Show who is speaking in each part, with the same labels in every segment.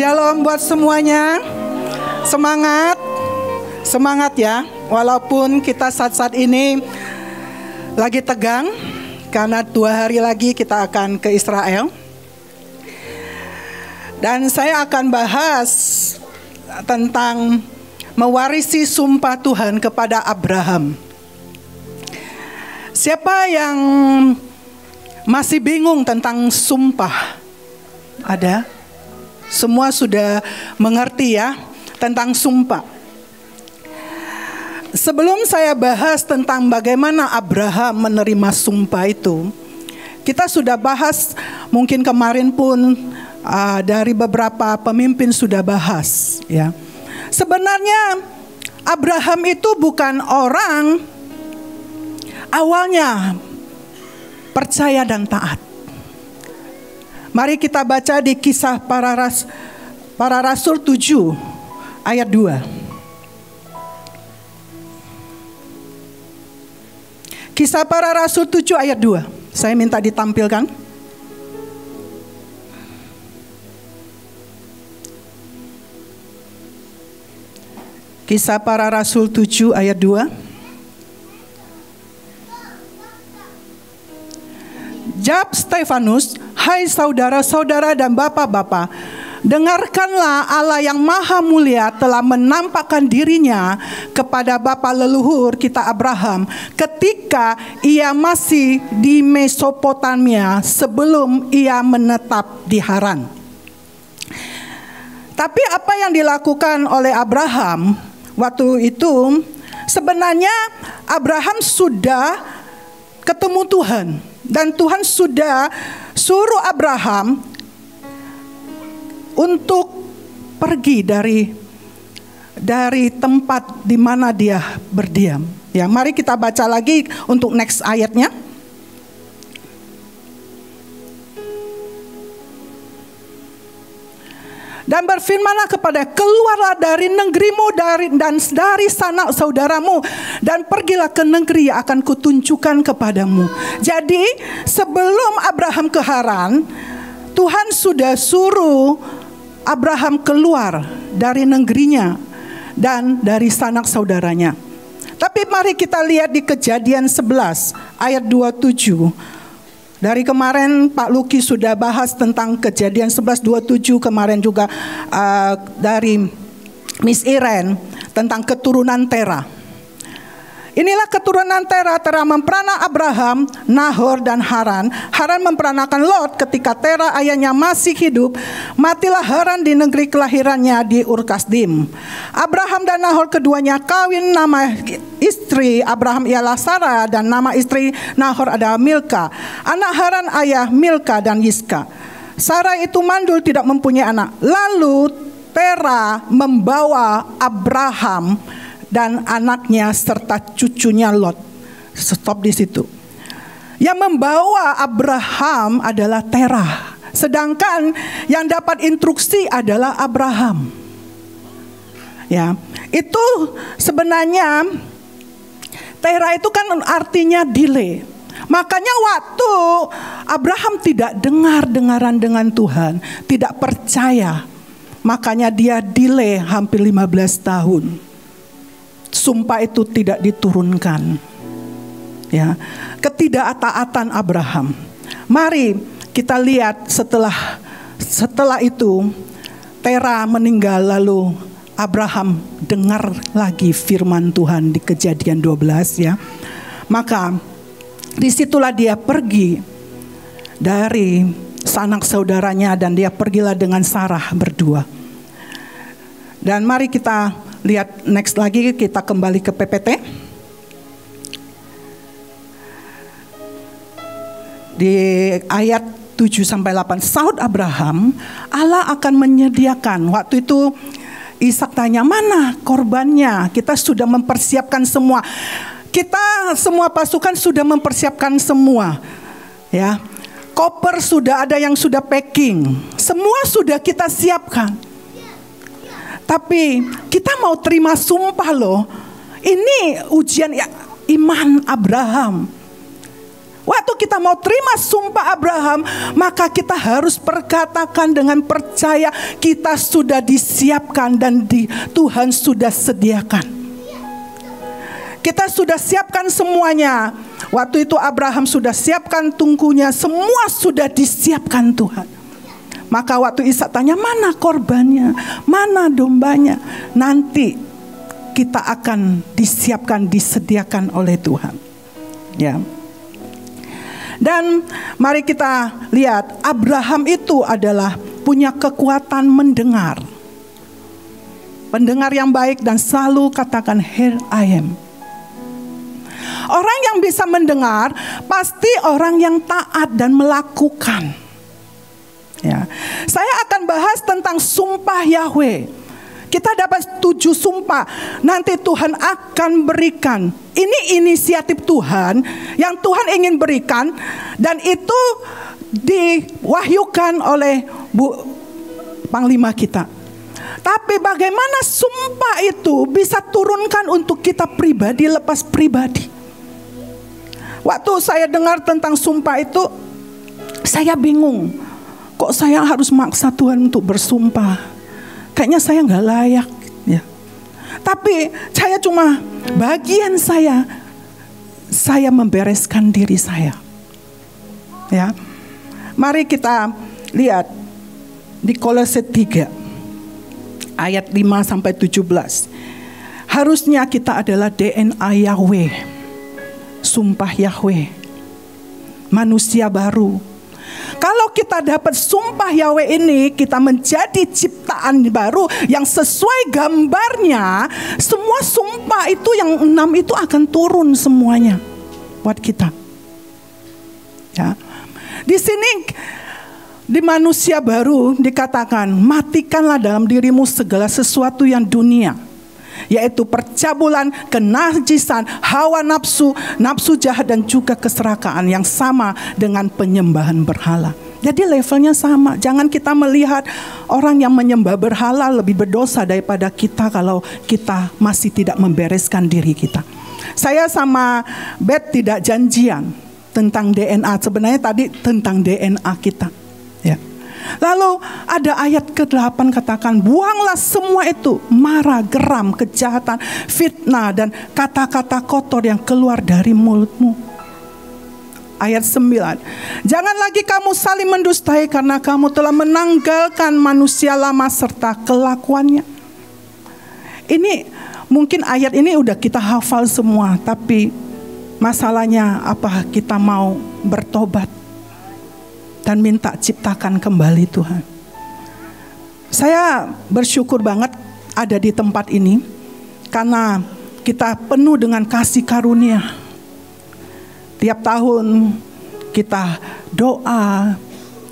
Speaker 1: Shalom buat semuanya. Semangat. Semangat ya. Walaupun kita saat-saat ini lagi tegang, karena 2 hari lagi kita akan ke Israel. Dan saya akan bahas tentang mewarisi sumpah Tuhan kepada Abraham. Siapa yang masih bingung tentang sumpah? Ada? Semua sudah mengerti ya tentang sumpah. Sebelum saya bahas tentang bagaimana Abraham menerima sumpah itu, kita sudah bahas, mungkin kemarin pun dari beberapa pemimpin sudah bahas ya. Sebenarnya Abraham itu bukan orang awalnya percaya dan taat. Mari kita baca di Kisah Para Rasul 7 ayat 2. Kisah Para Rasul 7 ayat 2. Saya minta ditampilkan. Kisah Para Rasul 7 ayat 2. Jawab Stefanus, hai saudara-saudara dan bapak-bapak, dengarkanlah Allah yang maha mulia telah menampakkan dirinya kepada bapa leluhur kita Abraham ketika ia masih di Mesopotamia sebelum ia menetap di Haran. Tapi apa yang dilakukan oleh Abraham waktu itu, sebenarnya Abraham sudah ketemu Tuhan. Dan Tuhan sudah suruh Abraham untuk pergi dari tempat di mana dia berdiam. Ya, mari kita baca lagi untuk next ayatnya. Dan berfirmanlah kepada, keluarlah dari negerimu dan dari sanak saudaramu dan pergilah ke negeri yang akan kutunjukkan kepadamu. Jadi sebelum Abraham ke Haran, Tuhan sudah suruh Abraham keluar dari negerinya dan dari sanak saudaranya. Tapi mari kita lihat di Kejadian 11 ayat 27. Dari kemarin Pak Luki sudah bahas tentang Kejadian 11:27, kemarin juga dari Miss Iren tentang keturunan Tera. Inilah keturunan Tera. Tera memperana Abraham, Nahor dan Haran. Haran memperanakan Lot ketika Tera ayahnya masih hidup. Matilah Haran di negeri kelahirannya di Ur-Kasdim. Abraham dan Nahor keduanya kawin, nama istri Abraham ialah Sarah dan nama istri Nahor adalah Milka. Anak Haran ayah Milka dan Yiska. Sarah itu mandul tidak mempunyai anak. Lalu Tera membawa Abraham dan anaknya serta cucunya Lot. Stop di situ. Yang membawa Abraham adalah Tera, sedangkan yang dapat instruksi adalah Abraham. Ya, itu sebenarnya Tera itu kan artinya delay. Makanya waktu Abraham tidak dengar-dengaran dengan Tuhan, tidak percaya, makanya dia delay hampir 15 tahun. Sumpah itu tidak diturunkan. Ya, ketidaktaatan Abraham. Mari kita lihat setelah itu Tera meninggal, lalu Abraham dengar lagi firman Tuhan di Kejadian 12 ya. Maka disitulah dia pergi dari sanak saudaranya dan dia pergilah dengan Sarah berdua. Dan mari kita lihat next lagi, kita kembali ke PPT. Di ayat 7-8, sahut Abraham, Allah akan menyediakan. Waktu itu Ishak tanya, mana korbannya? Kita sudah mempersiapkan semua. Kita semua pasukan sudah mempersiapkan semua. Ya. Koper sudah ada yang sudah packing. Semua sudah kita siapkan. Tapi kita mau terima sumpah loh. Ini ujian iman Abraham. Waktu kita mau terima sumpah Abraham, maka kita harus perkatakan dengan percaya kita sudah disiapkan dan Tuhan sudah sediakan. Kita sudah siapkan semuanya. Waktu itu Abraham sudah siapkan tungkunya, semua sudah disiapkan Tuhan. Maka waktu Ishak tanya, mana korbannya, mana dombanya, nanti kita akan disiapkan, disediakan oleh Tuhan. Ya. Dan mari kita lihat, Abraham itu adalah punya kekuatan mendengar. Pendengar yang baik dan selalu katakan, here I am. Orang yang bisa mendengar pasti orang yang taat dan melakukan. Ya. Saya akan bahas tentang sumpah Yahweh. Kita dapat 7 sumpah. Nanti Tuhan akan berikan. Ini inisiatif Tuhan yang Tuhan ingin berikan. Dan itu diwahyukan oleh Bu Panglima kita. Tapi bagaimana sumpah itu bisa turunkan untuk kita pribadi, lepas pribadi. Waktu saya dengar tentang sumpah itu, saya bingung. Kok saya harus maksa Tuhan untuk bersumpah? Kayaknya saya nggak layak, ya. Tapi saya cuma bagian saya membereskan diri saya. Ya, mari kita lihat di Kolose 3 ayat 5 sampai 17. Harusnya kita adalah DNA Yahweh, sumpah Yahweh, manusia baru. Kalau kita dapat sumpah Yahweh ini, kita menjadi ciptaan baru yang sesuai gambarnya. Semua sumpah itu yang 6 itu akan turun semuanya buat kita. Ya. Di sini di manusia baru dikatakan, matikanlah dalam dirimu segala sesuatu yang dunia, yaitu percabulan, kenajisan, hawa nafsu, nafsu jahat, dan juga keserakahan yang sama dengan penyembahan berhala. Jadi levelnya sama. Jangan kita melihat orang yang menyembah berhala lebih berdosa daripada kita kalau kita masih tidak membereskan diri kita. Saya sama Beth tidak janjian tentang DNA. Sebenarnya tadi tentang DNA kita. Ya. Lalu ada ayat ke-8 katakan, buanglah semua itu, marah, geram, kejahatan, fitnah, dan kata-kata kotor yang keluar dari mulutmu. Ayat 9, jangan lagi kamu saling mendustai karena kamu telah menanggalkan manusia lama serta kelakuannya. Ini mungkin ayat ini udah kita hafal semua, tapi masalahnya apa kita mau bertobat dan minta ciptakan kembali Tuhan. Saya bersyukur banget ada di tempat ini karena kita penuh dengan kasih karunia. Tiap tahun kita doa,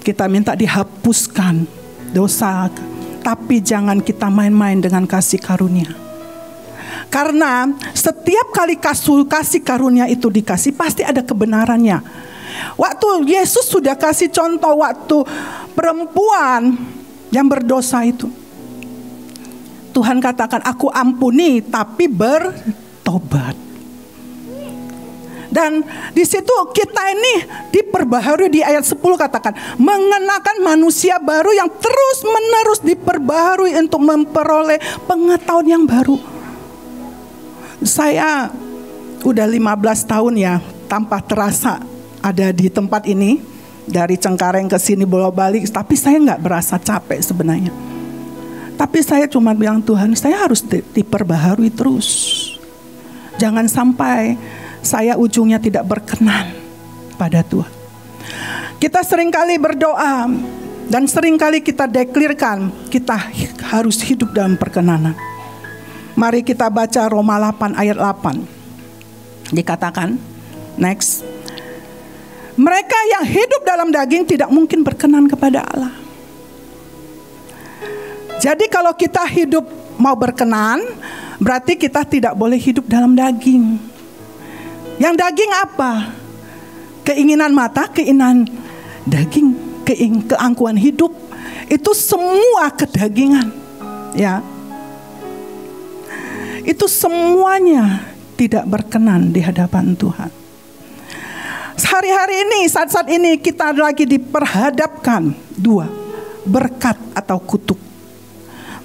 Speaker 1: kita minta dihapuskan dosa, tapi jangan kita main-main dengan kasih karunia. Karena setiap kali kasih karunia itu dikasih, pasti ada kebenarannya. Waktu Yesus sudah kasih contoh waktu perempuan yang berdosa itu. Tuhan katakan, aku ampuni tapi bertobat. Dan di situ kita ini diperbaharui di ayat 10 katakan, mengenakan manusia baru yang terus menerus diperbaharui untuk memperoleh pengetahuan yang baru. Saya udah 15 tahun ya tanpa terasa ada di tempat ini, dari Cengkareng ke sini bolak-balik, tapi saya nggak berasa capek sebenarnya. Tapi saya cuma bilang, Tuhan, saya harus diperbaharui terus. Jangan sampai saya ujungnya tidak berkenan pada Tuhan. Kita seringkali berdoa dan seringkali kita deklirkan kita harus hidup dalam perkenanan. Mari kita baca Roma 8 ayat 8. Dikatakan, next. Mereka yang hidup dalam daging tidak mungkin berkenan kepada Allah. Jadi kalau kita hidup mau berkenan, berarti kita tidak boleh hidup dalam daging. Yang daging apa? Keinginan mata, keinginan daging, keangkuhan hidup. Itu semua kedagingan. Ya. Itu semuanya tidak berkenan di hadapan Tuhan. Hari-hari ini, saat-saat ini kita lagi diperhadapkan dua, berkat atau kutuk.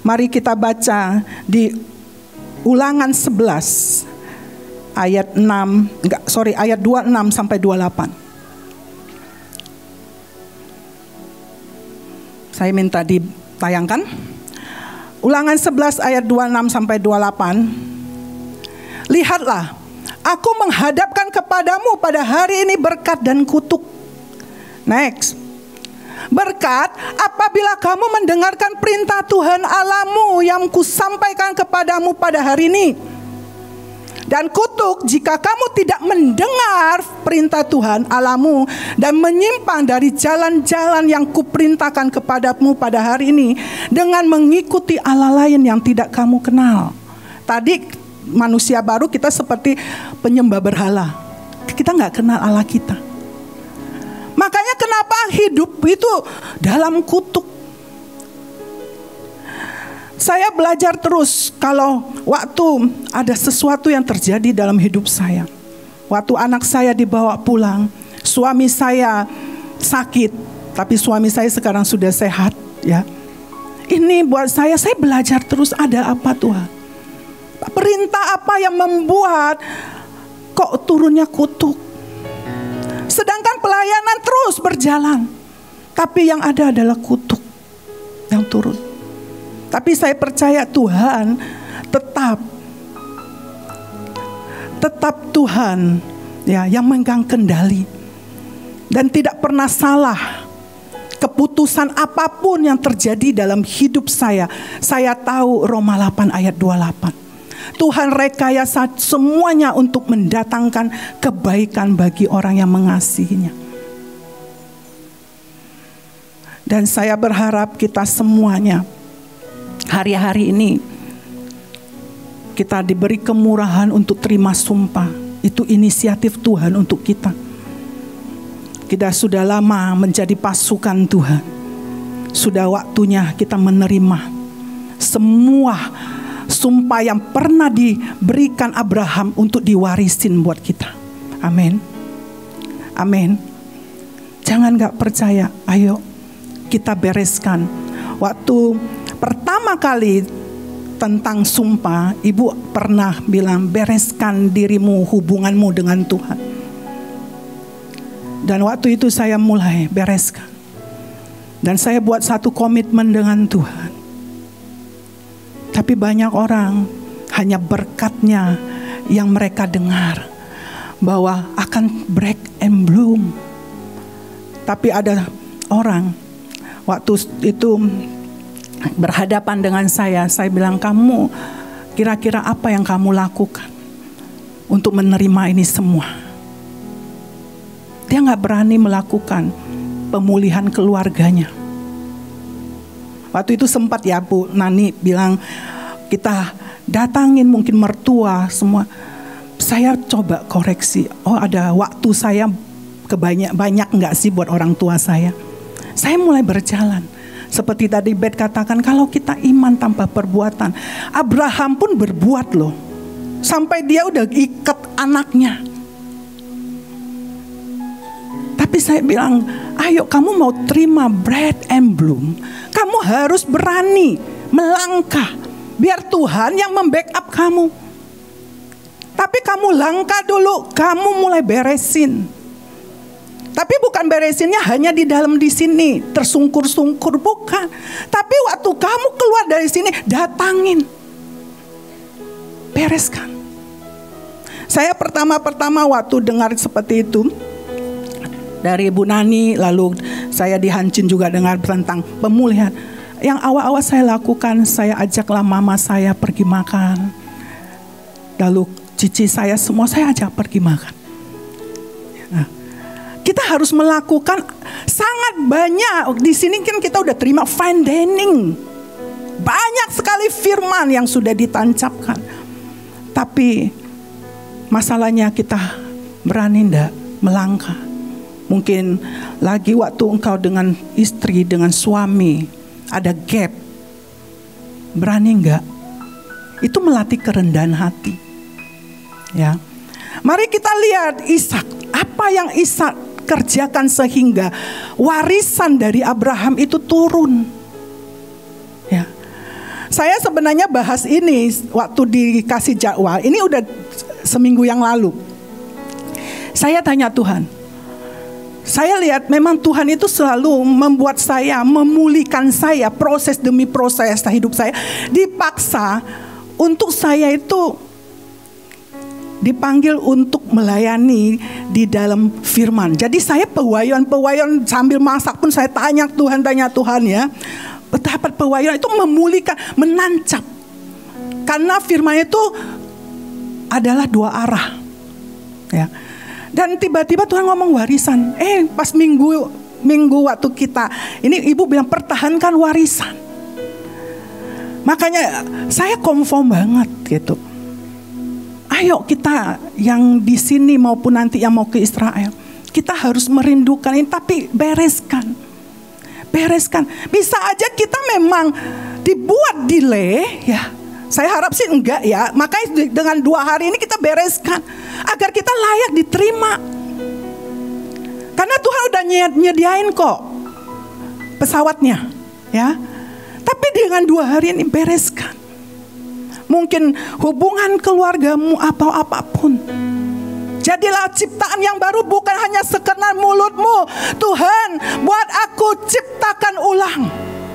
Speaker 1: Mari kita baca di Ulangan 11 ayat 26 sampai 28. Saya minta ditayangkan. Ulangan 11 ayat 26 sampai 28. Lihatlah, aku menghadapkan kepadamu pada hari ini berkat dan kutuk. Next. Berkat apabila kamu mendengarkan perintah Tuhan Allahmu yang kusampaikan kepadamu pada hari ini. Dan kutuk jika kamu tidak mendengar perintah Tuhan Allahmu dan menyimpang dari jalan-jalan yang kuperintahkan kepadamu pada hari ini dengan mengikuti Allah lain yang tidak kamu kenal. Tadi manusia baru kita seperti penyembah berhala. Kita nggak kenal Allah kita. Makanya kenapa hidup itu dalam kutuk. Saya belajar terus kalau waktu ada sesuatu yang terjadi dalam hidup saya. Waktu anak saya dibawa pulang, suami saya sakit, tapi suami saya sekarang sudah sehat, ya. Ini buat saya belajar terus, ada apa Tuhan? Perintah apa yang membuat kok turunnya kutuk? Sedangkan pelayanan terus berjalan, tapi yang ada adalah kutuk yang turun. Tapi saya percaya Tuhan tetap Tuhan, ya, yang memegang kendali dan tidak pernah salah. Keputusan apapun yang terjadi dalam hidup saya tahu Roma 8 ayat 28. Tuhan rekayasa semuanya untuk mendatangkan kebaikan bagi orang yang mengasihinya. Dan saya berharap kita semuanya hari-hari ini kita diberi kemurahan untuk terima sumpah. Itu inisiatif Tuhan untuk kita. Kita sudah lama menjadi pasukan Tuhan. Sudah waktunya kita menerima semua sumpah yang pernah diberikan Abraham untuk diwarisin buat kita. Amin. Amin. Jangan gak percaya. Ayo kita bereskan. Waktu pertama kali tentang sumpah, ibu pernah bilang bereskan dirimu, hubunganmu dengan Tuhan. Dan waktu itu saya mulai bereskan. Dan saya buat satu komitmen dengan Tuhan. Tapi banyak orang hanya berkatnya yang mereka dengar, bahwa akan break and bloom. Tapi ada orang waktu itu berhadapan dengan saya bilang, kamu kira-kira apa yang kamu lakukan untuk menerima ini semua? Dia gak berani melakukan pemulihan keluarganya. Waktu itu sempat ya Bu Nani bilang, kita datangin mungkin mertua semua. Saya coba koreksi, ada waktu saya banyak gak sih buat orang tua saya? Saya mulai berjalan. Seperti tadi Bet katakan, kalau kita iman tanpa perbuatan. Abraham pun berbuat loh. Sampai dia udah ikat anaknya. Tapi saya bilang, ayo kamu mau terima bread and bloom, kamu harus berani melangkah. Biar Tuhan yang membackup kamu. Tapi kamu langkah dulu, kamu mulai beresin. Tapi bukan beresinnya hanya di dalam di sini, tersungkur-sungkur, bukan. Tapi waktu kamu keluar dari sini, datangin. Bereskan. Saya pertama-pertama waktu dengar seperti itu dari Ibu Nani, lalu saya dihancin juga dengar tentang pemulihan. Yang awal-awal saya lakukan, saya ajaklah mama saya pergi makan. Lalu cici saya semua saya ajak pergi makan. Nah, kita harus melakukan sangat banyak. Di sini kan kita udah terima fine dining. Banyak sekali firman yang sudah ditancapkan. Tapi masalahnya kita berani enggak melangkah. Mungkin lagi waktu engkau dengan istri, dengan suami, ada gap. Berani enggak? Itu melatih kerendahan hati. Ya. Mari kita lihat Ishak. Apa yang Ishak kerjakan sehingga warisan dari Abraham itu turun. Ya. Saya sebenarnya bahas ini waktu dikasih jadwal. Ini udah seminggu yang lalu. Saya tanya Tuhan. Saya lihat memang Tuhan itu selalu membuat saya, memulihkan saya, proses demi proses hidup saya. Dipaksa untuk saya itu dipanggil untuk melayani di dalam firman. Jadi saya pewayan sambil masak pun saya tanya Tuhan ya. Betapa pewayan itu memulihkan, menancap. Karena firman itu adalah dua arah. Ya. Dan tiba-tiba Tuhan ngomong warisan. Pas minggu waktu kita, ini ibu bilang pertahankan warisan. Makanya saya confirm banget gitu. Ayo kita yang di sini maupun nanti yang mau ke Israel, kita harus merindukan ini, tapi bereskan. Bisa aja kita memang dibuat delay ya. Saya harap sih enggak ya. Makanya dengan 2 hari ini kita bereskan agar kita layak diterima. Karena Tuhan udah nyediain kok pesawatnya ya. Tapi dengan 2 hari ini bereskan. Mungkin hubungan keluargamu atau apapun. Jadilah ciptaan yang baru, bukan hanya sekedar mulutmu. Tuhan, buat aku ciptakan ulang.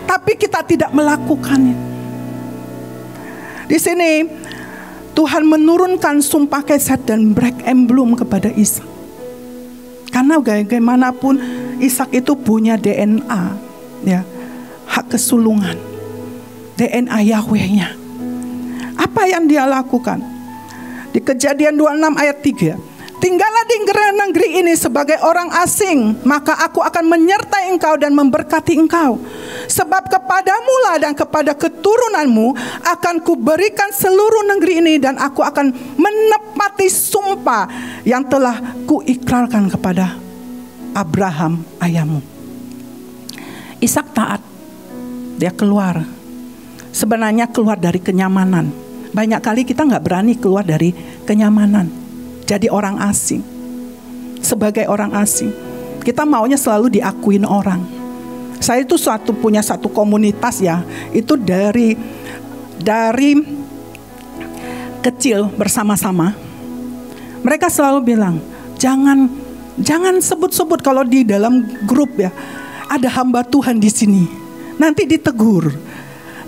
Speaker 1: Tapi kita tidak melakukannya. Di sini Tuhan menurunkan sumpah Kesed dan break emblem kepada Ishak. Karena bagaimanapun Ishak itu punya DNA, ya, hak kesulungan, DNA Yahweh-nya. Apa yang dia lakukan? Di Kejadian 26 ayat 3. Tinggallah di negeri ini sebagai orang asing, maka aku akan menyertai engkau dan memberkati engkau. Sebab kepadamu lah dan kepada keturunanmu akan kuberikan seluruh negeri ini, dan aku akan menepati sumpah yang telah kuikrarkan kepada Abraham ayahmu. Ishak taat. Dia keluar. Sebenarnya keluar dari kenyamanan. Banyak kali kita gak berani keluar dari kenyamanan. Jadi orang asing. Sebagai orang asing, kita maunya selalu diakuin orang. Saya itu punya satu komunitas ya. Itu dari kecil bersama-sama. Mereka selalu bilang, jangan sebut-sebut kalau di dalam grup ya. Ada hamba Tuhan di sini. Nanti ditegur.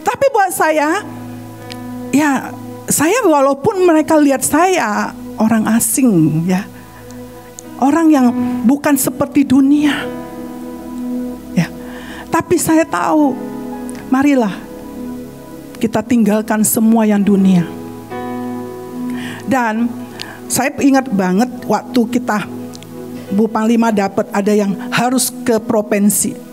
Speaker 1: Tapi buat saya, ya saya walaupun mereka lihat saya orang asing ya, orang yang bukan seperti dunia ya, tapi saya tahu, marilah kita tinggalkan semua yang dunia. Dan saya ingat banget waktu kita Bu Panglima dapat ada yang harus ke provinsi.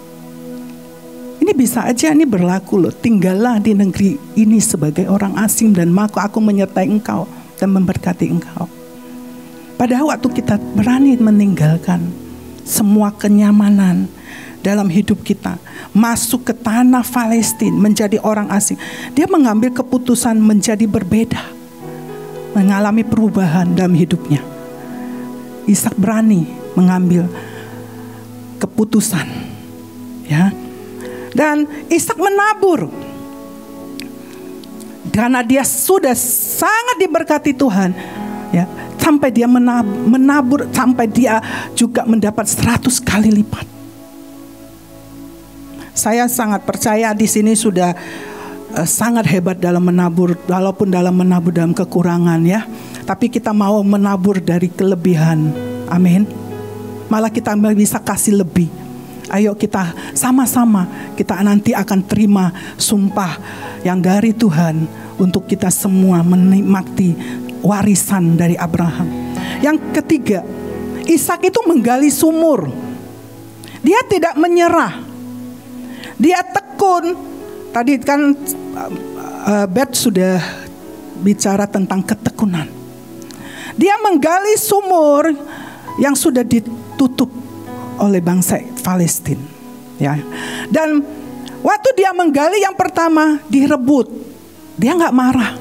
Speaker 1: Ini bisa aja ini berlaku loh. Tinggallah di negeri ini sebagai orang asing, dan maka aku menyertai engkau dan memberkati engkau. Padahal waktu kita berani meninggalkan semua kenyamanan dalam hidup kita, masuk ke tanah Palestina, menjadi orang asing, dia mengambil keputusan menjadi berbeda, mengalami perubahan dalam hidupnya. Ishak berani mengambil keputusan ya. Dan Ishak menabur. Karena dia sudah sangat diberkati Tuhan ya, sampai dia menabur sampai dia juga mendapat 100 kali lipat. Saya sangat percaya di sini sudah sangat hebat dalam menabur, walaupun dalam menabur dalam kekurangan ya. Tapi kita mau menabur dari kelebihan. Amin. Malah kita bisa kasih lebih. Ayo kita sama-sama, kita nanti akan terima sumpah yang dari Tuhan untuk kita semua menikmati warisan dari Abraham. Yang ketiga, Ishak itu menggali sumur. Dia tidak menyerah. Dia tekun. Tadi kan Beth sudah bicara tentang ketekunan. Dia menggali sumur yang sudah ditutup oleh bangsa Palestina ya. Dan waktu dia menggali yang pertama direbut, dia nggak marah.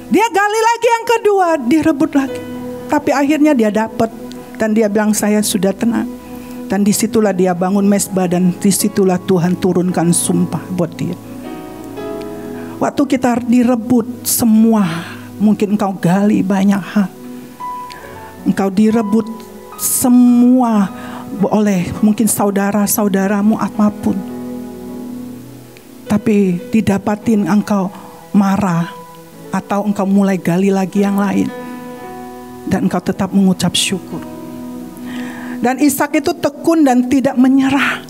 Speaker 1: Dia gali lagi yang kedua, direbut lagi. Tapi akhirnya dia dapat Dan dia bilang, saya sudah tenang. Dan disitulah dia bangun mezbah, dan disitulah Tuhan turunkan sumpah buat dia. Waktu kita direbut semua, mungkin engkau gali banyak hal. Engkau direbut semua oleh mungkin saudara-saudaramu apapun. Tapi didapatin engkau marah, atau engkau mulai gali lagi yang lain. Dan engkau tetap mengucap syukur. Dan Ishak itu tekun dan tidak menyerah.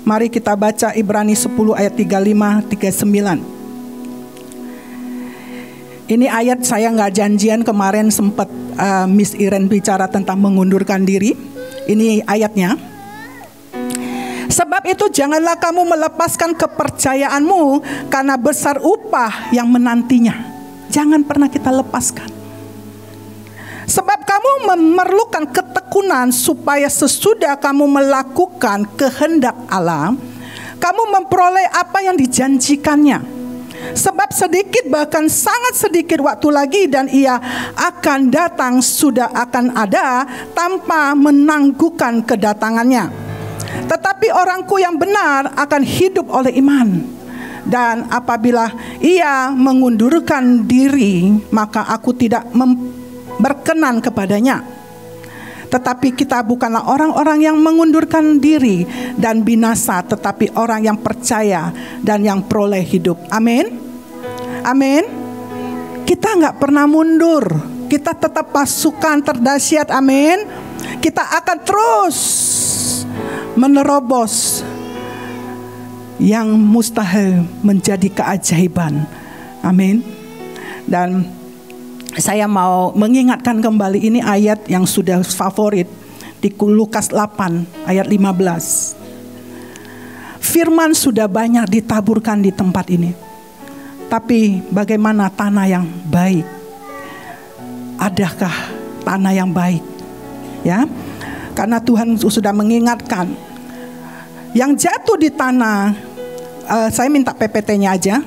Speaker 1: Mari kita baca Ibrani 10 ayat 35-39. Ini ayat saya nggak janjian, kemarin sempat Miss Iren bicara tentang mengundurkan diri. Ini ayatnya. Sebab itu janganlah kamu melepaskan kepercayaanmu, karena besar upah yang menantinya. Jangan pernah kita lepaskan. Sebab kamu memerlukan ketekunan supaya sesudah kamu melakukan kehendak Allah, kamu memperoleh apa yang dijanjikannya. Sebab sedikit, bahkan sangat sedikit waktu lagi, dan ia akan datang, sudah akan ada, tanpa menangguhkan kedatangannya. Tetapi orangku yang benar akan hidup oleh iman. Dan apabila ia mengundurkan diri, maka aku tidak berkenan kepadanya. Tetapi kita bukanlah orang-orang yang mengundurkan diri dan binasa, tetapi orang yang percaya dan yang peroleh hidup. Amin. Amin. Kita nggak pernah mundur. Kita tetap pasukan terdahsyat. Amin. Kita akan terus menerobos yang mustahil menjadi keajaiban. Amin. Dan saya mau mengingatkan kembali, ini ayat yang sudah favorit di Lukas 8 ayat 15. Firman sudah banyak ditaburkan di tempat ini. Tapi bagaimana tanah yang baik? Adakah tanah yang baik? Ya. Karena Tuhan sudah mengingatkan, yang jatuh di tanah, saya minta PPT-nya aja.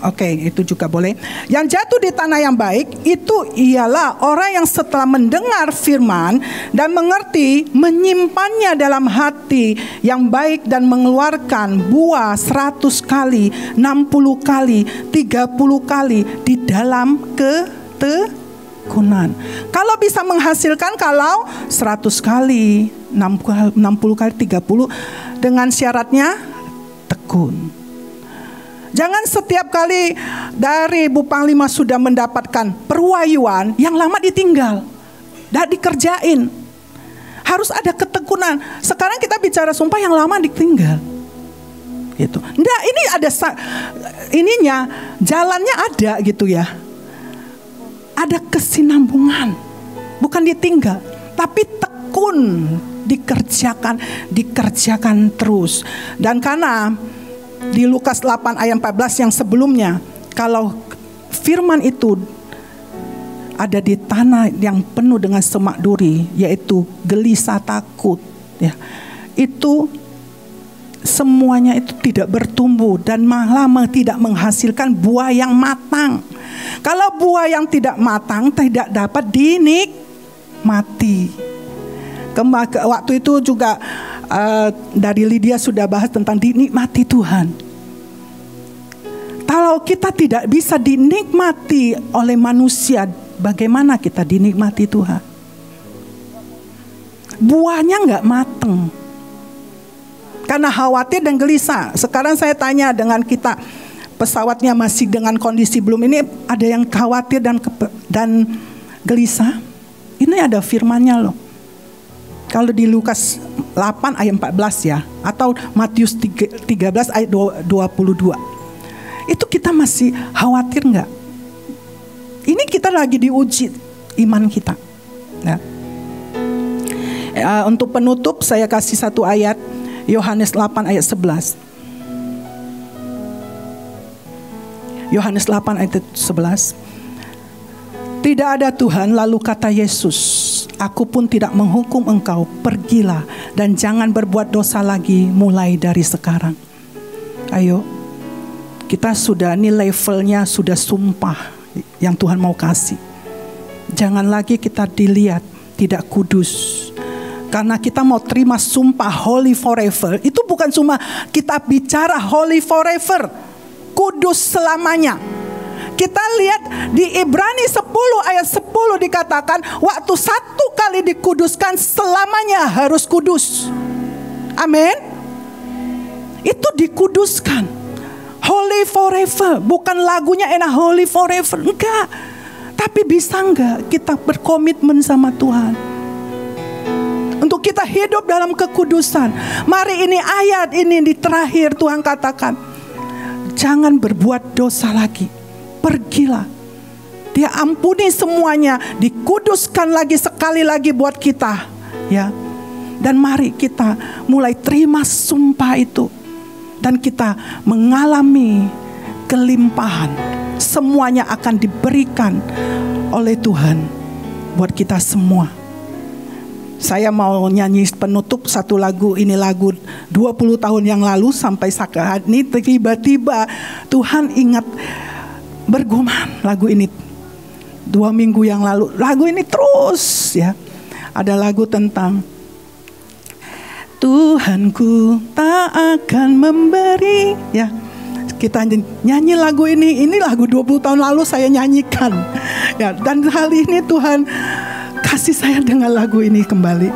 Speaker 1: Oke, itu juga boleh. Yang jatuh di tanah yang baik, itu ialah orang yang setelah mendengar firman dan mengerti, menyimpannya dalam hati yang baik dan mengeluarkan buah 100 kali, 60 kali, 30 kali di dalam ketekunan. Kalau bisa menghasilkan, kalau 100 kali, 60 kali, 30, dengan syaratnya tekun. Jangan setiap kali dari Bu Panglima sudah mendapatkan perwayuan, yang lama ditinggal, dah dikerjain. Harus ada ketekunan. Sekarang kita bicara sumpah, yang lama ditinggal. Gitu. Nggak, ini ada ininya, jalannya ada gitu ya. Ada kesinambungan, bukan ditinggal, tapi tekun, dikerjakan terus. Dan karena di Lukas 8 ayat 14 yang sebelumnya, kalau firman itu ada di tanah yang penuh dengan semak duri, yaitu gelisah, takut, ya, itu semuanya itu tidak bertumbuh dan malah tidak menghasilkan buah yang matang. Kalau buah yang tidak matang tidak dapat dinikmati. Waktu itu juga dari Lydia sudah bahas tentang dinikmati Tuhan. Kalau kita tidak bisa dinikmati oleh manusia, bagaimana kita dinikmati Tuhan? Buahnya nggak mateng, karena khawatir dan gelisah. Sekarang saya tanya dengan kita, pesawatnya masih dengan kondisi belum ini, ada yang khawatir dan gelisah? Ini ada firmannya loh. Kalau di Lukas 8 ayat 14 ya, atau Matius 13 ayat 22. Itu kita masih khawatir nggak? Ini kita lagi diuji iman kita. Nah, untuk penutup saya kasih satu ayat, Yohanes 8 ayat 11. Yohanes 8 ayat 11. Tidak ada Tuhan, lalu kata Yesus, aku pun tidak menghukum engkau, pergilah dan jangan berbuat dosa lagi mulai dari sekarang. Ayo, kita sudah, ini levelnya sudah sumpah yang Tuhan mau kasih. Jangan lagi kita dilihat tidak kudus. Karena kita mau terima sumpah holy forever, itu bukan cuma kita bicara holy forever, kudus selamanya. Kita lihat di Ibrani 10 ayat 10 dikatakan, waktu satu kali dikuduskan selamanya harus kudus. Amin. Itu dikuduskan. Holy forever, bukan lagunya enak holy forever, enggak. Tapi bisa enggak kita berkomitmen sama Tuhan untuk kita hidup dalam kekudusan? Mari, ini ayat ini di terakhir Tuhan katakan, jangan berbuat dosa lagi. Pergilah. Dia ampuni semuanya, dikuduskan lagi sekali lagi buat kita, ya. Dan mari kita mulai terima sumpah itu, dan kita mengalami kelimpahan. Semuanya akan diberikan oleh Tuhan buat kita semua. Saya mau nyanyi penutup satu lagu, ini lagu 20 tahun yang lalu sampai saat ini tiba-tiba Tuhan ingat bergumam lagu ini. 2 minggu yang lalu lagu ini terus, ya. Ada lagu tentang Tuhanku tak akan memberi, ya. Kita nyanyi lagu ini lagu 20 tahun lalu saya nyanyikan, ya. Dan hal ini Tuhan kasih saya dengan lagu ini kembali.